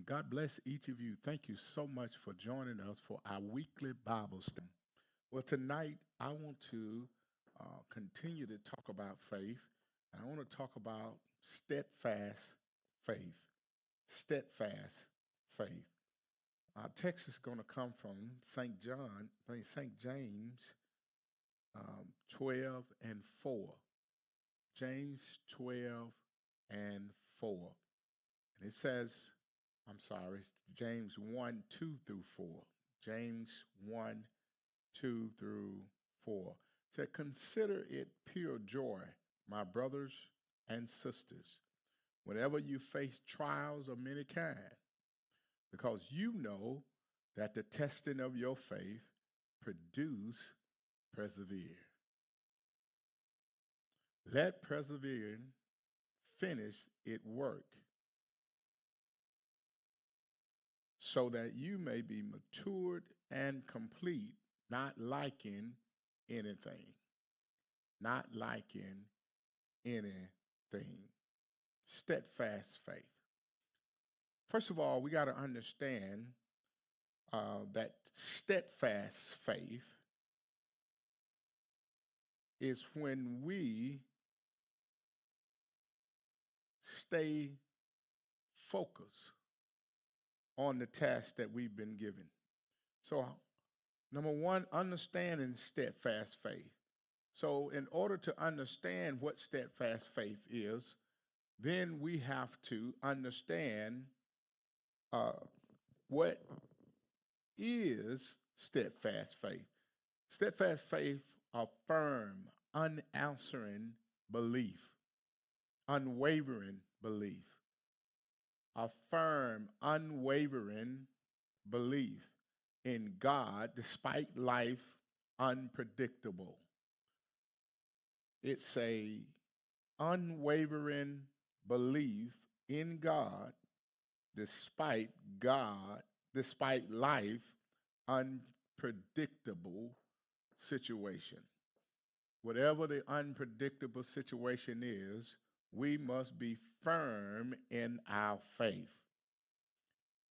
And God bless each of you. Thank you so much for joining us for our weekly Bible study. Well, tonight I want to continue to talk about faith. And I want to talk about steadfast faith. Steadfast faith. Our text is going to come from St. James 12 and 4. James 12 and 4. And it says, I'm sorry, it's James 1, 2 through 4. James 1, 2 through 4. It said, consider it pure joy, my brothers and sisters, whenever you face trials of many kinds, because you know that the testing of your faith produce persevere. Let perseverance finish its work, so that you may be matured and complete, not liking anything. Not liking anything. Steadfast faith. First of all, we got to understand that steadfast faith is when we stay focused on the task that we've been given. So, number one, understanding steadfast faith. So, in order to understand what steadfast faith is, then we have to understand uh, what is steadfast faith. Steadfast faith, a firm, unanswering belief, unwavering belief, a firm, unwavering belief in God despite life unpredictable. It's a unwavering belief in despite God, despite life unpredictable situation. Whatever the unpredictable situation is, we must be firm in our faith.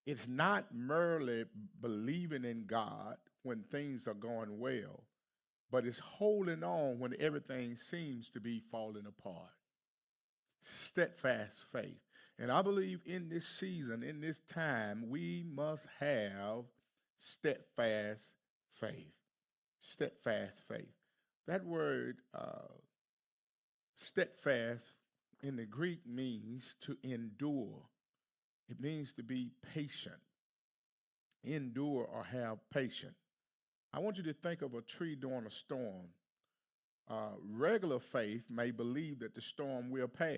It's not merely believing in God when things are going well, but it's holding on when everything seems to be falling apart. Steadfast faith. And I believe in this season, in this time, we must have steadfast faith. Steadfast faith. That word steadfast in the Greek means to endure. It means to be patient, endure or have patience. I want you to think of a tree during a storm. Regular faith may believe that the storm will pass,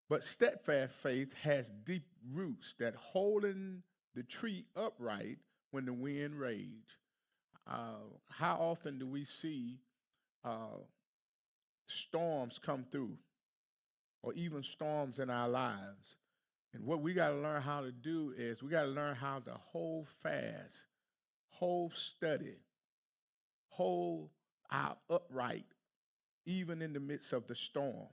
but steadfast faith has deep roots that holding the tree upright when the wind rage. How often do we see uh, storms come through, or even storms in our lives? And what we got to learn how to do is we got to learn how to hold fast, hold steady, hold our upright, even in the midst of the storm.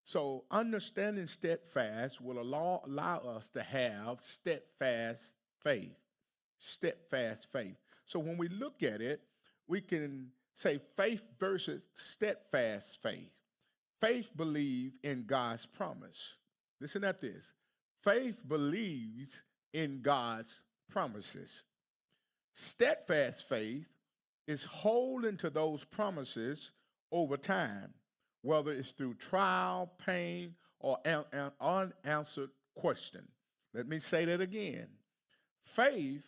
So understanding steadfast will allow us to have steadfast faith. Steadfast faith. So when we look at it, we can say faith versus steadfast faith. Faith believes in God's promise. Listen at this. Faith believes in God's promises. Steadfast faith is holding to those promises over time, whether it's through trial, pain, or an unanswered question. Let me say that again. Faith,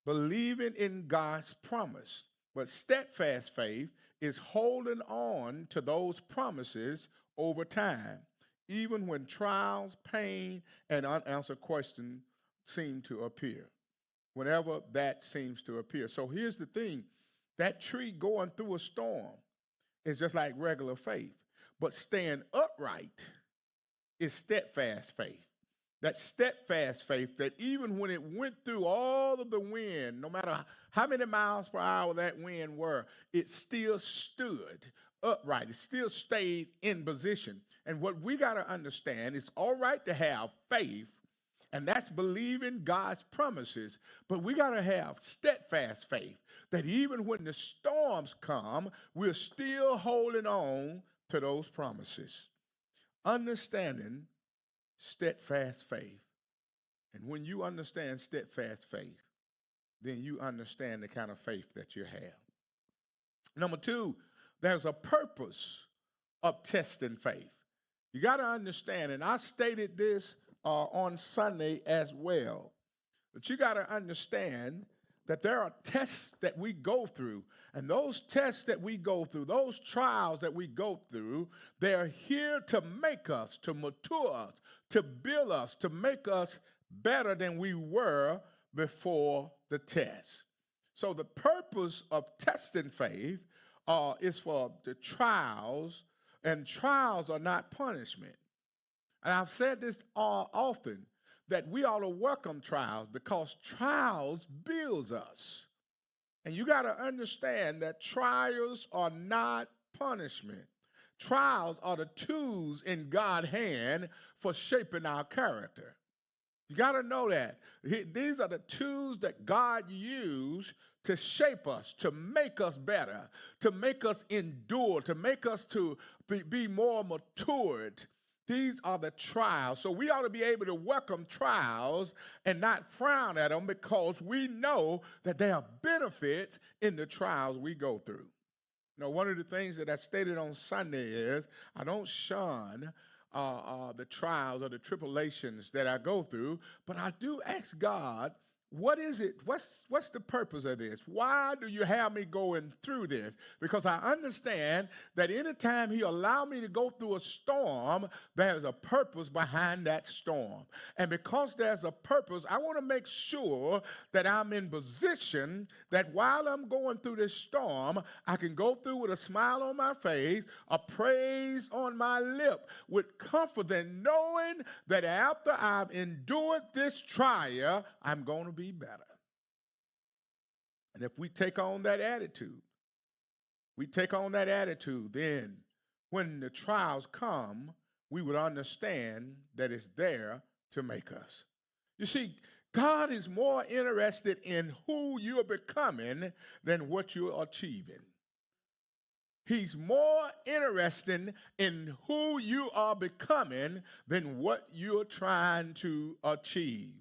believing in God's promise, but steadfast faith is holding on to those promises over time, even when trials, pain, and unanswered questions seem to appear. Whenever that seems to appear. So here's the thing, that tree going through a storm is just like regular faith, but staying upright is steadfast faith. That steadfast faith that even when it went through all of the wind, no matter how many miles per hour that wind were, it still stood upright. It still stayed in position. And what we got to understand, it's all right to have faith and that's believing God's promises. But we got to have steadfast faith that even when the storms come, we're still holding on to those promises. Understanding steadfast faith. And when you understand steadfast faith, then you understand the kind of faith that you have. Number two, there's a purpose of testing faith. You got to understand, and I stated this on Sunday as well, but you got to understand that there are tests that we go through, and those tests that we go through, those trials that we go through, they're here to make us, to mature us, to build us, to make us better than we were before the test. So the purpose of testing faith is for the trials, and trials are not punishment. And I've said this often, that we ought to welcome trials because trials builds us. And you got to understand that trials are not punishment. Trials are the tools in God's hand for shaping our character. You got to know that. These are the tools that God used to shape us, to make us better, to make us endure, to make us to be more matured. These are the trials. So we ought to be able to welcome trials and not frown at them because we know that there are benefits in the trials we go through. Now, one of the things that I stated on Sunday is I don't shun the trials or the tribulations that I go through, but I do ask God, what is it? What's the purpose of this? Why do you have me going through this? Because I understand that anytime He allow me to go through a storm, there's a purpose behind that storm. And because there's a purpose, I want to make sure that I'm in position that while I'm going through this storm, I can go through with a smile on my face, a praise on my lip, with confidence, knowing that after I've endured this trial, I'm going to be better. And if we take on that attitude, then when the trials come, we would understand that it's there to make us. You see, God is more interested in who you're becoming than what you're achieving. He's more interested in who you are becoming than what you're trying to achieve.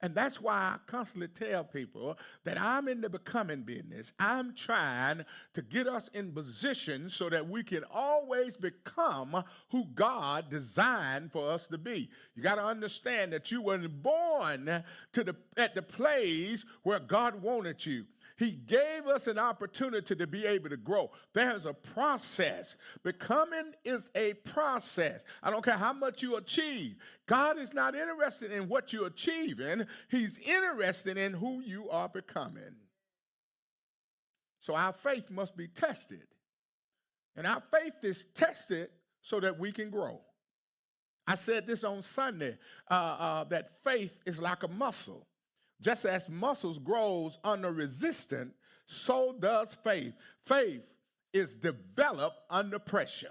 And that's why I constantly tell people that I'm in the becoming business. I'm trying to get us in position so that we can always become who God designed for us to be. You got to understand that you weren't born at the place where God wanted you. He gave us an opportunity to be able to grow. There's a process. Becoming is a process. I don't care how much you achieve. God is not interested in what you're achieving. He's interested in who you are becoming. So our faith must be tested. And our faith is tested so that we can grow. I said this on Sunday, that faith is like a muscle. Just as muscles grows under resistance, so does faith. Faith is developed under pressure.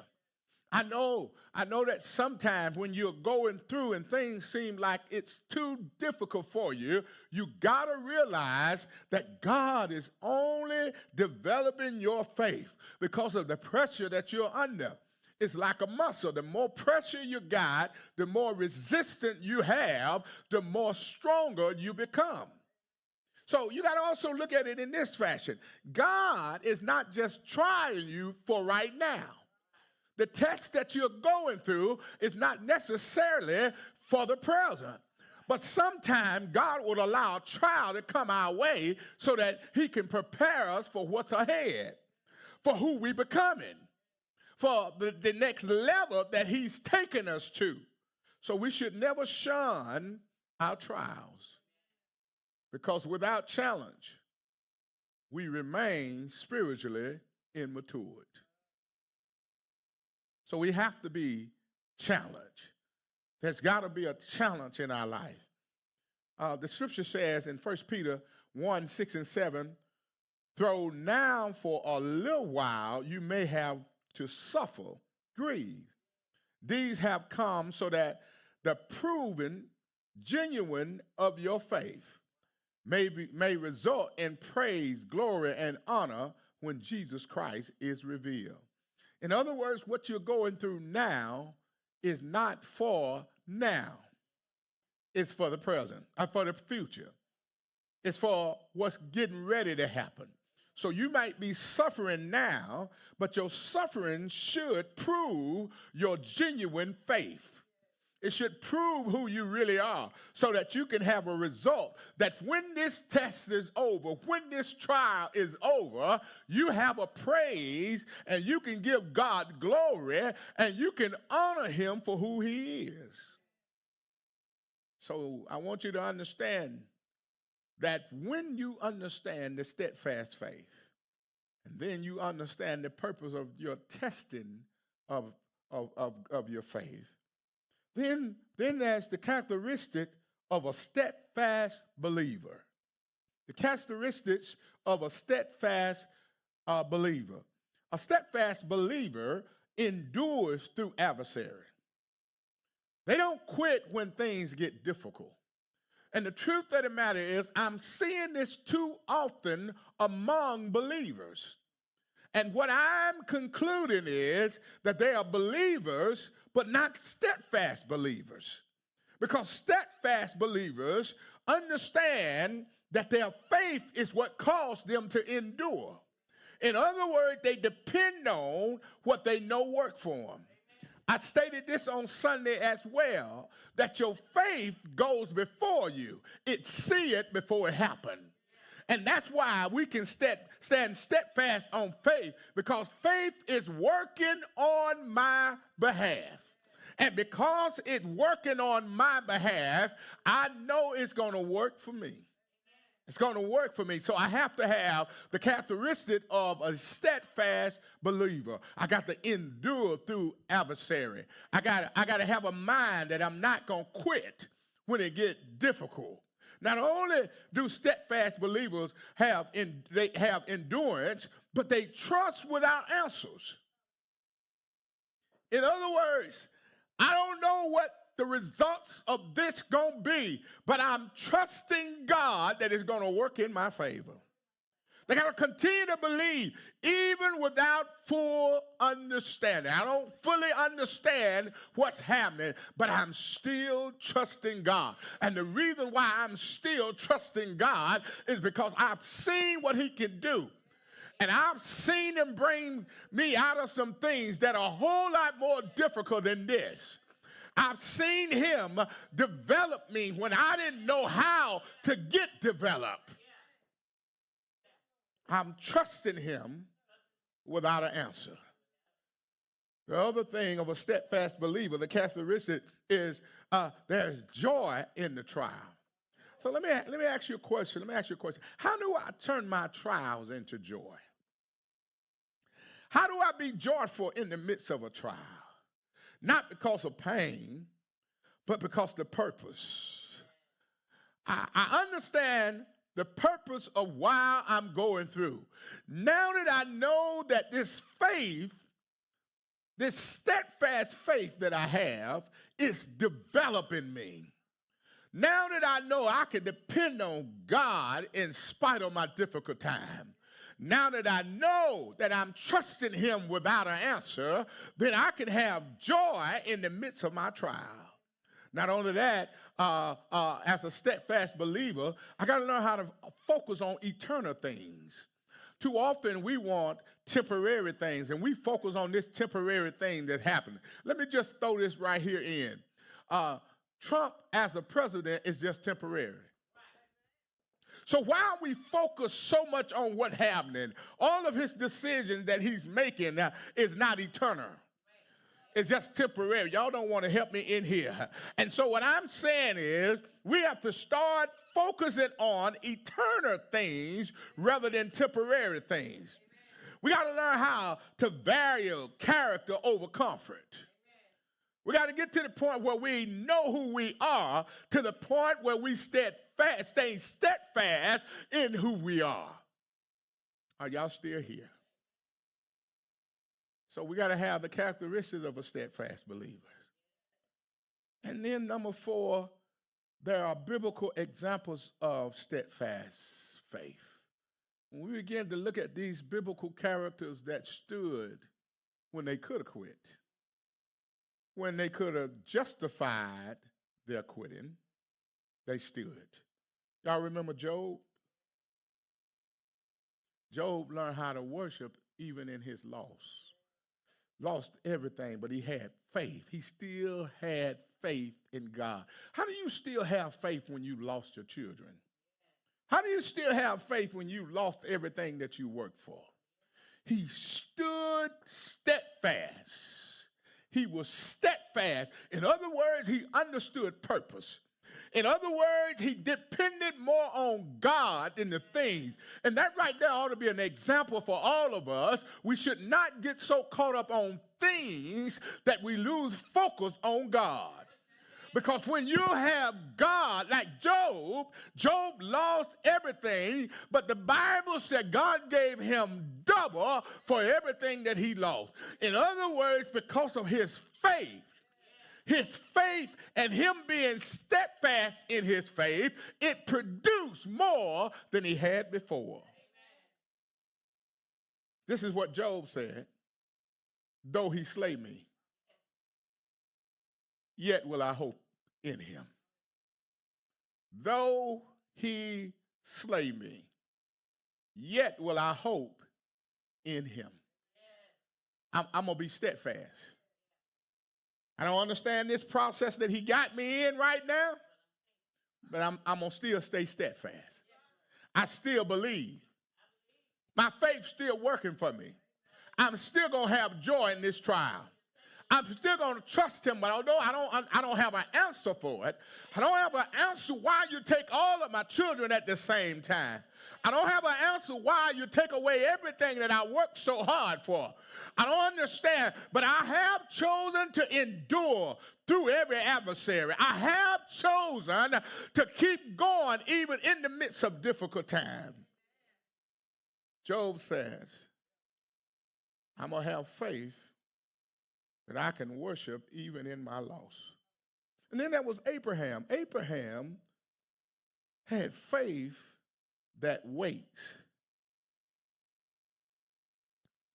I know that sometimes when you're going through and things seem like it's too difficult for you, you got to realize that God is only developing your faith because of the pressure that you're under. It's like a muscle. The more pressure you got, the more resistant you have, the more stronger you become. So you got to also look at it in this fashion. God is not just trying you for right now. The test that you're going through is not necessarily for the present. But sometimes God will allow a trial to come our way so that He can prepare us for what's ahead, for who we're becoming, for the next level that He's taken us to. So we should never shun our trials, because without challenge, we remain spiritually immature. So we have to be challenged. There's got to be a challenge in our life. The scripture says in 1 Peter 1, 6 and 7, though now for a little while you may have to suffer grief. These have come so that the proven genuine of your faith may result in praise, glory, and honor when Jesus Christ is revealed. In other words, what you're going through now is not for now. It's for the present, or for the future. It's for what's getting ready to happen. So you might be suffering now, but your suffering should prove your genuine faith. It should prove who you really are so that you can have a result that when this test is over, when this trial is over, you have a praise and you can give God glory and you can honor him for who he is. So I want you to understand that when you understand the steadfast faith, and then you understand the purpose of your testing of your faith, then there's the characteristic of a steadfast believer. The characteristics of a steadfast believer. A steadfast believer endures through adversary. They don't quit when things get difficult. And the truth of the matter is, I'm seeing this too often among believers. And what I'm concluding is that they are believers, but not steadfast believers. Because steadfast believers understand that their faith is what caused them to endure. In other words, they depend on what they know work for them. I stated this on Sunday as well, that your faith goes before you. It see it before it happened. And that's why we can stand steadfast on faith, because faith is working on my behalf. And because it's working on my behalf, I know it's going to work for me. It's going to work for me. So I have to have the characteristic of a steadfast believer. I got to endure through adversary. I got to have a mind that I'm not going to quit when it gets difficult. Not only do steadfast believers have endurance, but they trust without answers. In other words, I don't know what the results of this gonna be, but I'm trusting God that it's gonna work in my favor. They gotta continue to believe even without full understanding. I don't fully understand what's happening, but I'm still trusting God. And the reason why I'm still trusting God is because I've seen what he can do. And I've seen him bring me out of some things that are a whole lot more difficult than this. I've seen him develop me when I didn't know how to get developed. I'm trusting him without an answer. The other thing of a steadfast believer, the characteristic is there's joy in the trial. So let me ask you a question. How do I turn my trials into joy? How do I be joyful in the midst of a trial? Not because of pain, but because of the purpose. I understand the purpose of why I'm going through. Now that I know that this faith, this steadfast faith that I have, is developing me. Now that I know I can depend on God in spite of my difficult time. Now that I know that I'm trusting him without an answer, then I can have joy in the midst of my trial. Not only that, as a steadfast believer, I got to learn how to focus on eternal things. Too often we want temporary things, and we focus on this temporary thing that's happening. Let me just throw this right here in. Trump as a president is just temporary. So while we focus so much on what's happening, all of his decisions that he's making is not eternal. It's just temporary. Y'all don't want to help me in here. And so what I'm saying is we have to start focusing on eternal things rather than temporary things. We got to learn how to value character over comfort. We got to get to the point where we know who we are, to the point where we stay steadfast in who we are. Are y'all still here? So we got to have the characteristics of a steadfast believer. And then number 4, there are biblical examples of steadfast faith. When we begin to look at these biblical characters that stood when they could have quit, when they could have justified their quitting, they stood. Y'all remember Job? Job learned how to worship even in his loss. Lost everything, but he had faith. He still had faith in God. How do you still have faith when you lost your children? How do you still have faith when you lost everything that you worked for? He stood steadfast. He was steadfast. In other words, he understood purpose. In other words, he depended more on God than the things. And that right there ought to be an example for all of us. We should not get so caught up on things that we lose focus on God. Because when you have God, like Job, Job lost everything, but the Bible said God gave him double for everything that he lost. In other words, because of his faith and him being steadfast in his faith, it produced more than he had before. This is what Job said: though he slay me, yet will I hope in him. Though he slay me, yet will I hope in him. I'm going to be steadfast. I don't understand this process that he got me in right now, but I'm going to still stay steadfast. I still believe. My faith's still working for me. I'm still going to have joy in this trial. I'm still going to trust him, but although I don't have an answer for it, I don't have an answer why you take all of my children at the same time. I don't have an answer why you take away everything that I worked so hard for. I don't understand, but I have chosen to endure through every adversary. I have chosen to keep going even in the midst of difficult times. Job says, I'm going to have faith that I can worship even in my loss. And then there was Abraham. Abraham had faith that waits.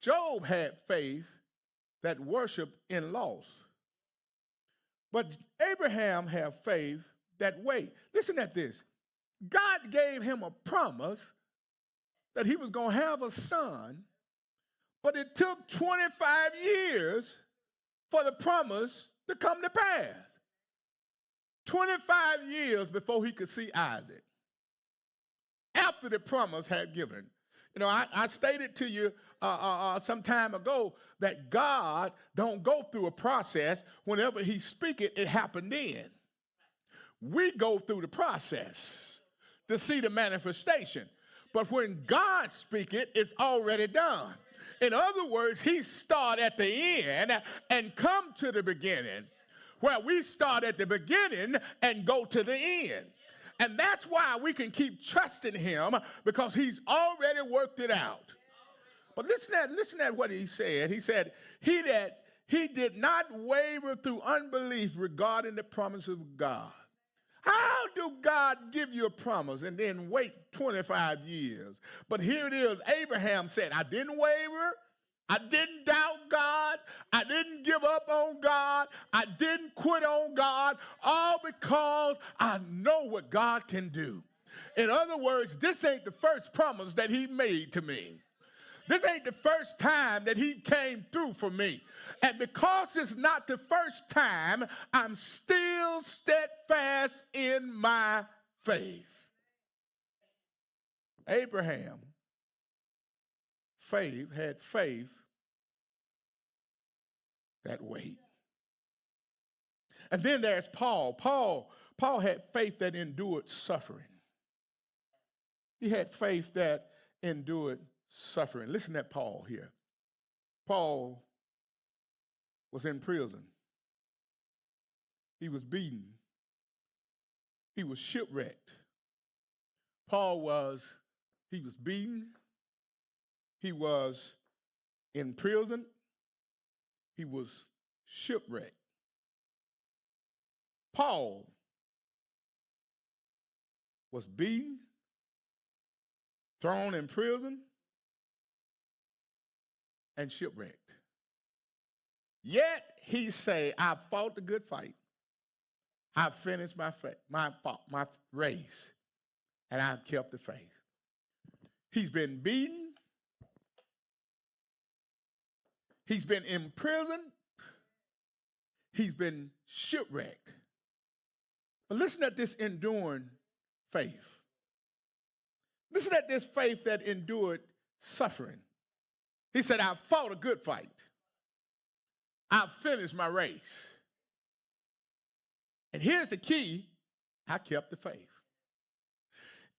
Job had faith that worshiped in loss. But Abraham had faith that waits. Listen at this. God gave him a promise that he was going to have a son, but it took 25 years for the promise to come to pass. 25 years before he could see Isaac, after the promise had given. You know, I stated to you some time ago that God don't go through a process. Whenever he speak it, it happened then. We go through the process to see the manifestation. But when God speak it, it's already done. In other words, he start at the end and come to the beginning, where we start at the beginning and go to the end. And that's why we can keep trusting him, because he's already worked it out. But listen at what he said. He said, he did not waver through unbelief regarding the promises of God. How do God give you a promise and then wait 25 years? But here it is. Abraham said, I didn't waver. I didn't doubt God. I didn't give up on God. I didn't quit on God, all because I know what God can do. In other words, this ain't the first promise that he made to me. This ain't the first time that he came through for me. And because it's not the first time, I'm still steadfast in my faith. Abraham had faith that wait. And then there's Paul. Paul had faith that endured suffering. He had faith that endured suffering. Listen at Paul here. Paul was in prison. He was beaten. He was shipwrecked. He was beaten. He was in prison. He was shipwrecked. Paul was beaten, thrown in prison, and shipwrecked. Yet he say, I fought the good fight. I finished my race, and I've kept the faith. He's been beaten. He's been imprisoned. He's been shipwrecked. But listen at this enduring faith. Listen at this faith that endured suffering. He said, I fought a good fight. I finished my race. And here's the key, I kept the faith.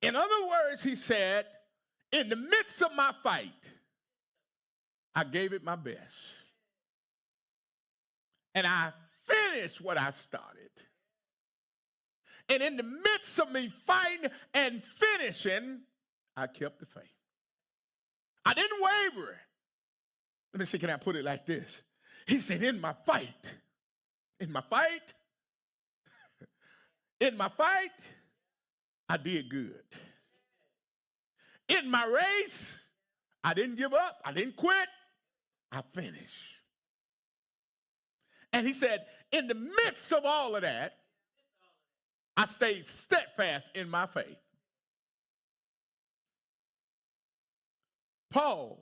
In other words, he said, in the midst of my fight, I gave it my best. And I finished what I started. And in the midst of me fighting and finishing, I kept the faith. I didn't waver. Let me see, can I put it like this? He said, in my fight, in my fight, I did good. In my race, I didn't give up. I didn't quit. I finished. And he said, in the midst of all of that, I stayed steadfast in my faith. Paul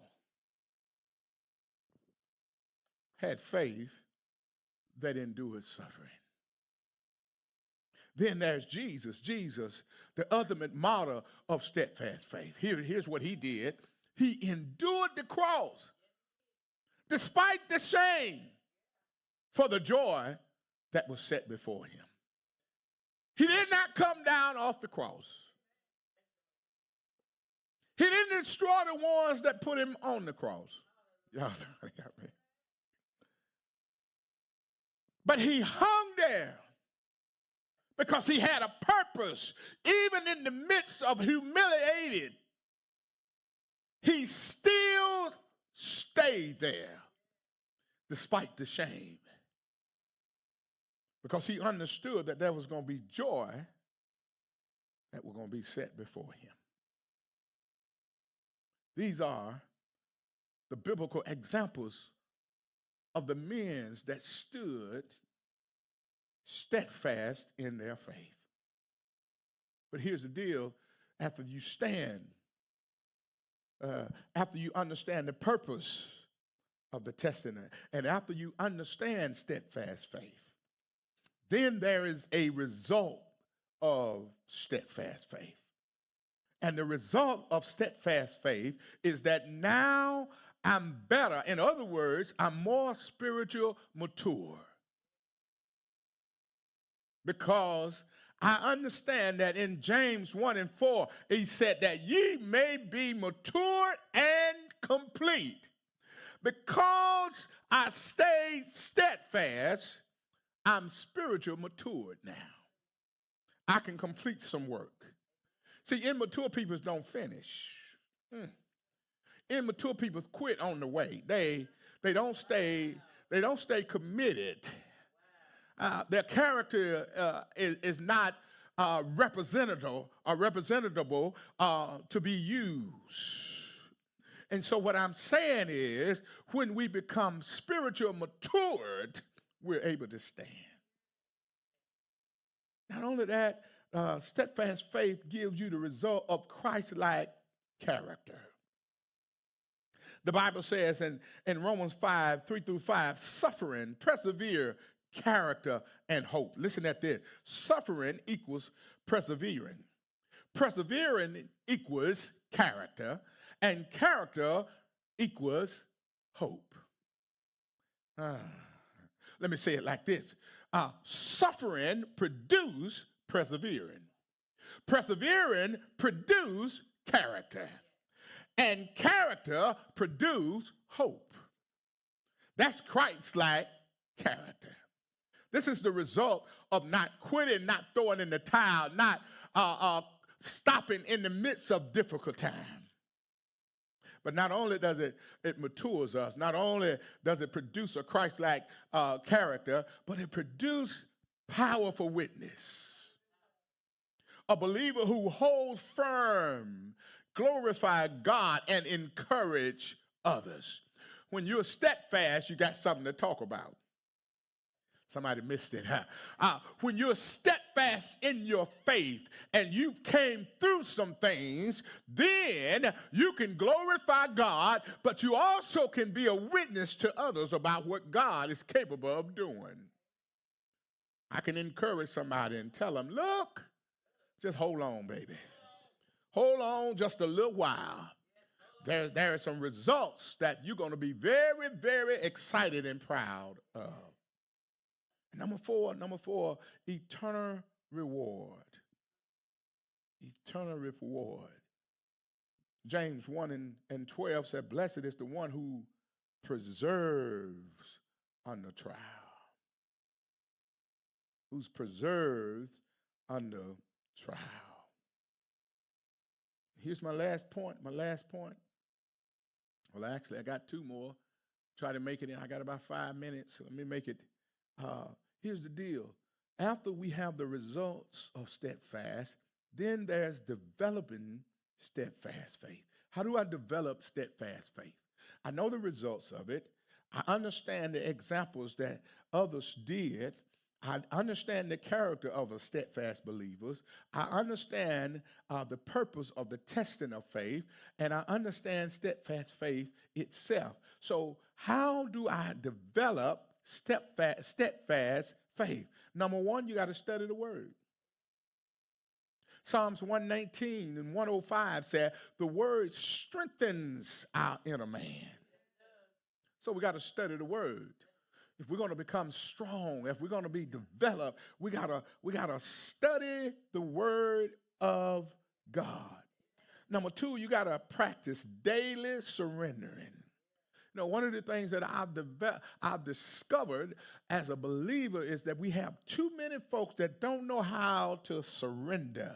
had faith that endured suffering. Then there's Jesus. Jesus, the ultimate model of steadfast faith. Here's what he did. He endured the cross despite the shame for the joy that was set before him. He did not come down off the cross. He didn't destroy the ones that put him on the cross. Y'all got me. But he hung there because he had a purpose. Even in the midst of humiliated, he still stayed there despite the shame. Because he understood that there was going to be joy that was going to be set before him. These are the biblical examples of the men that stood steadfast in their faith. But here's the deal. After you stand, after you understand the purpose of the testing, and after you understand steadfast faith, then there is a result of steadfast faith. And the result of steadfast faith is that now I'm better. In other words, I'm more spiritual mature. Because I understand that in James 1:4, he said that ye may be mature and complete. Because I stayed steadfast, I'm spiritual matured now. I can complete some work. See, immature people don't finish. Immature people quit on the way. They don't stay committed. Their character is not representable to be used. And so what I'm saying is, when we become spiritual matured, we're able to stand. Not only that, steadfast faith gives you the result of Christ-like character. The Bible says in Romans 5:3-5, suffering, persevere, character, and hope. Listen at this. Suffering equals persevering. Persevering equals character, and character equals hope. Let me say it like this. Suffering produce persevering. Persevering produce character. And character produce hope. That's Christ-like character. This is the result of not quitting, not throwing in the towel, not stopping in the midst of difficult time. But not only does it matures us, not only does it produce a Christ-like character, but it produces powerful witness. A believer who holds firm, glorify God, and encourage others. When you're steadfast, you got something to talk about. Somebody missed it. Huh? When you're steadfast in your faith and you came through some things, then you can glorify God, but you also can be a witness to others about what God is capable of doing. I can encourage somebody and tell them, look, just hold on, baby. Hold on just a little while. There are some results that you're going to be very, very excited and proud of. Number four, eternal reward. Eternal reward. James 1 and 12 said, blessed is the one who preserves under trial. Who's preserved under trial. Here's my last point. Well, actually, I got two more. Try to make it in. I got about 5 minutes. So let me make it. Here's the deal. After we have the results of steadfast, then there's developing steadfast faith. How do I develop steadfast faith? I know the results of it. I understand the examples that others did. I understand the character of a steadfast believers. I understand the purpose of the testing of faith, and I understand steadfast faith itself. So how do I develop steadfast faith? Number one, you got to study the word. Psalms 119 and 105 said, the word strengthens our inner man. So we got to study the word. If we're going to become strong, if we're going to be developed, we gotta study the word of God. Number two, you got to practice daily surrendering. You know, one of the things that I've discovered as a believer is that we have too many folks that don't know how to surrender.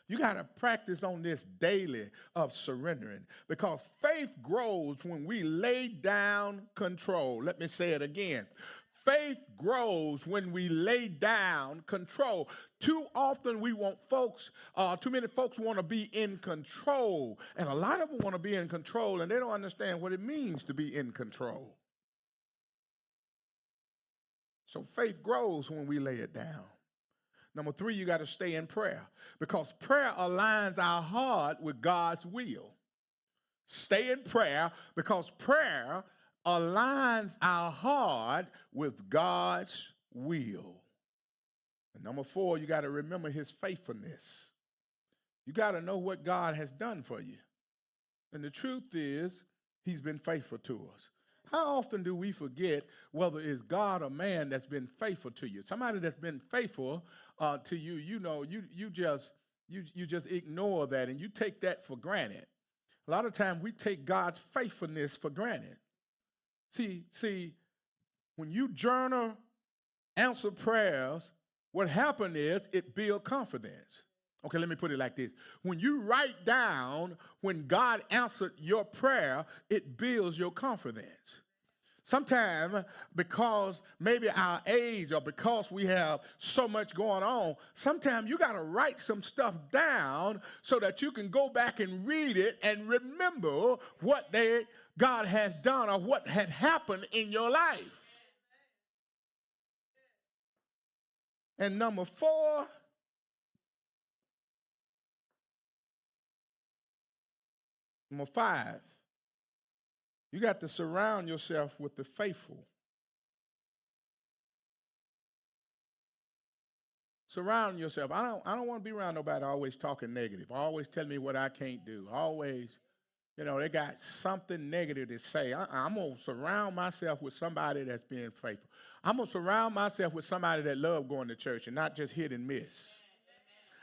You got to practice on this daily of surrendering, because faith grows when we lay down control. Let me say it again. Faith grows when we lay down control. Too often we want too many folks want to be in control. And a lot of them want to be in control, and they don't understand what it means to be in control. So faith grows when we lay it down. Number three, you got to stay in prayer, because prayer aligns our heart with God's will. Stay in prayer, because prayer aligns our heart with God's will. And number four, you got to remember his faithfulness. You got to know what God has done for you. And the truth is, he's been faithful to us. How often do we forget whether it's God or man that's been faithful to you? Somebody that's been faithful to you, you just ignore that and you take that for granted. A lot of times we take God's faithfulness for granted. See, when you journal answer prayers, what happened is it builds confidence. Okay, let me put it like this. When you write down when God answered your prayer, it builds your confidence. Sometimes, because maybe our age or because we have so much going on, sometimes you got to write some stuff down so that you can go back and read it and remember what God has done or what had happened in your life. And number four, number five, you got to surround yourself with the faithful. Surround yourself. I don't want to be around nobody always talking negative, always telling me what I can't do. Always, they got something negative to say. I'm going to surround myself with somebody that's being faithful. I'm going to surround myself with somebody that loves going to church and not just hit and miss.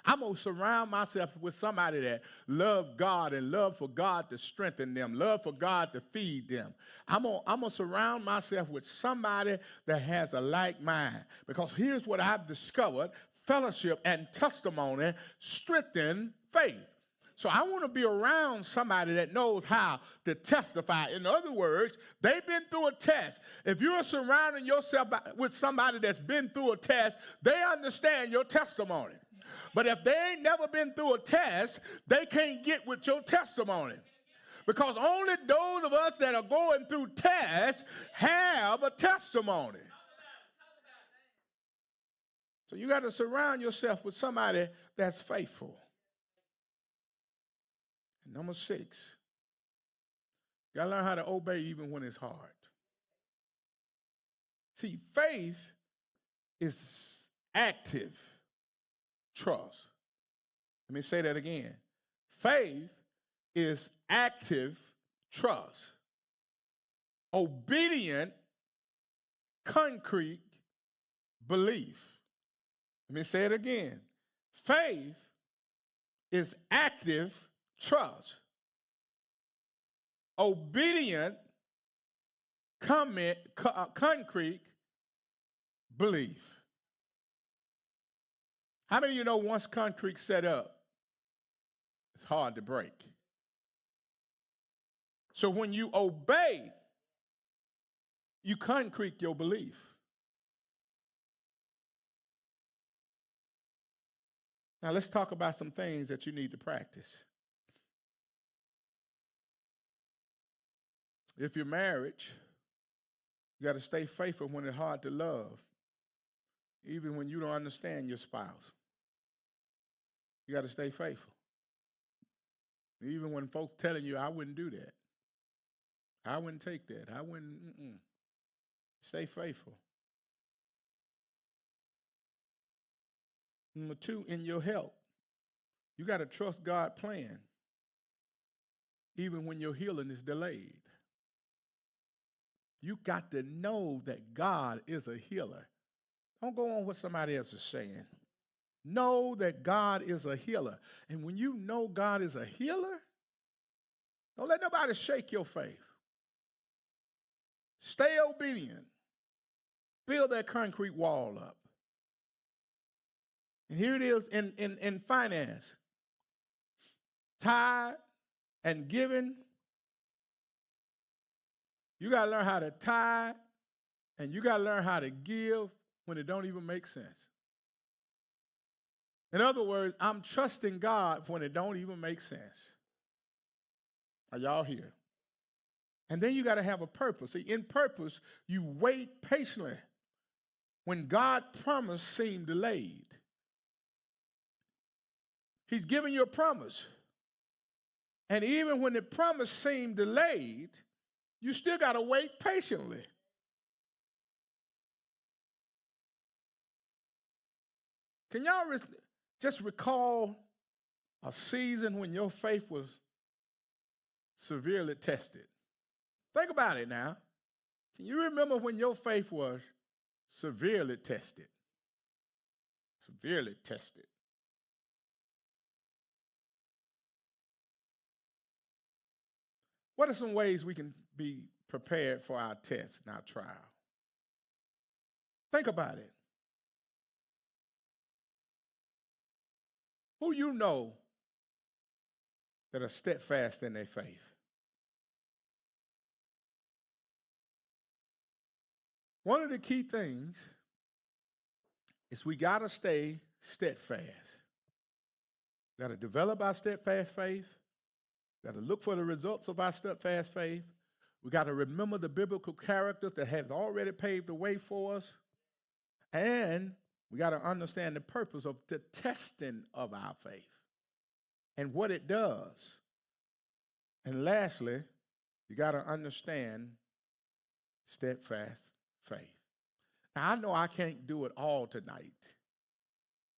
I'm going to surround myself with somebody that love God and love for God to strengthen them, love for God to feed them. I'm going to surround myself with somebody that has a like mind. Because here's what I've discovered: fellowship and testimony strengthen faith. So I want to be around somebody that knows how to testify. In other words, they've been through a test. If you're surrounding yourself with somebody that's been through a test, they understand your testimony. But if they ain't never been through a test, they can't get with your testimony. Because only those of us that are going through tests have a testimony. So you got to surround yourself with somebody that's faithful. And number 6, you got to learn how to obey even when it's hard. See, faith is active trust. Let me say that again. Faith is active trust. Obedient, concrete belief. Let me say it again. Faith is active trust. Obedient, concrete belief. How many of you know once concrete set up, it's hard to break? So when you obey, you concrete your belief. Now let's talk about some things that you need to practice. If you're married, you got to stay faithful when it's hard to love, even when you don't understand your spouse. You got to stay faithful. Even when folks telling you, I wouldn't do that. I wouldn't take that. I wouldn't, Stay faithful. Number 2, in your health, you got to trust God's plan, even when your healing is delayed. You got to know that God is a healer. Don't go on what somebody else is saying. Know that God is a healer. And when you know God is a healer, don't let nobody shake your faith. Stay obedient. Build that concrete wall up. And here it is in finance. Tithe and giving. You got to learn how to tithe, and you got to learn how to give when it don't even make sense. In other words, I'm trusting God when it don't even make sense. Are y'all here? And then you got to have a purpose. See, in purpose, you wait patiently when God's promise seemed delayed. He's giving you a promise. And even when the promise seemed delayed, you still got to wait patiently. Can y'all just recall a season when your faith was severely tested? Think about it now. Can you remember when your faith was severely tested? Severely tested. What are some ways we can be prepared for our test and our trial? Think about it. Who you know that are steadfast in their faith? One of the key things is we got to stay steadfast. We got to develop our steadfast faith. We got to look for the results of our steadfast faith. We got to remember the biblical characters that have already paved the way for us. And we got to understand the purpose of the testing of our faith and what it does. And lastly, you got to understand steadfast faith. Now, I know I can't do it all tonight.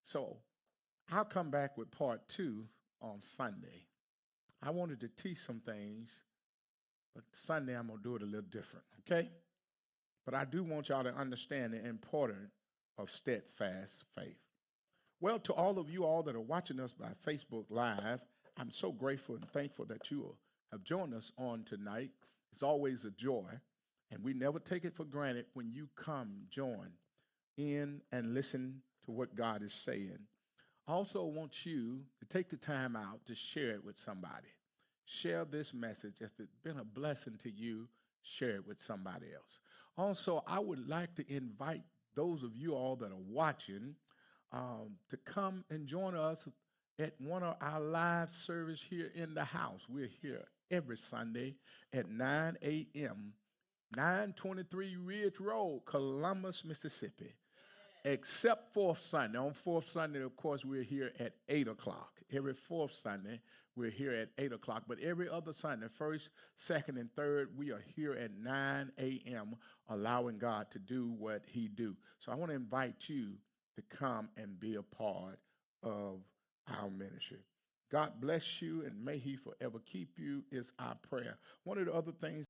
So I'll come back with part 2 on Sunday. I wanted to teach some things, but Sunday I'm going to do it a little different, okay? But I do want y'all to understand the importance of steadfast faith. Well, to all of you all that are watching us by Facebook Live, I'm so grateful and thankful that you have joined us on tonight. It's always a joy, and we never take it for granted when you come join in and listen to what God is saying. I also want you to take the time out to share it with somebody. Share this message. If it's been a blessing to you, share it with somebody else. Also, I would like to invite those of you all that are watching to come and join us at one of our live service here in the house. We're here every Sunday at 9 a.m., 923 Ridge Road, Columbus, Mississippi. Except fourth Sunday. On fourth Sunday, of course, we're here at 8 o'clock. Every fourth Sunday, we're here at 8 o'clock. But every other Sunday, first, second, and third, we are here at 9 a.m., allowing God to do what he do. So I want to invite you to come and be a part of our ministry. God bless you, and may he forever keep you is our prayer. One of the other things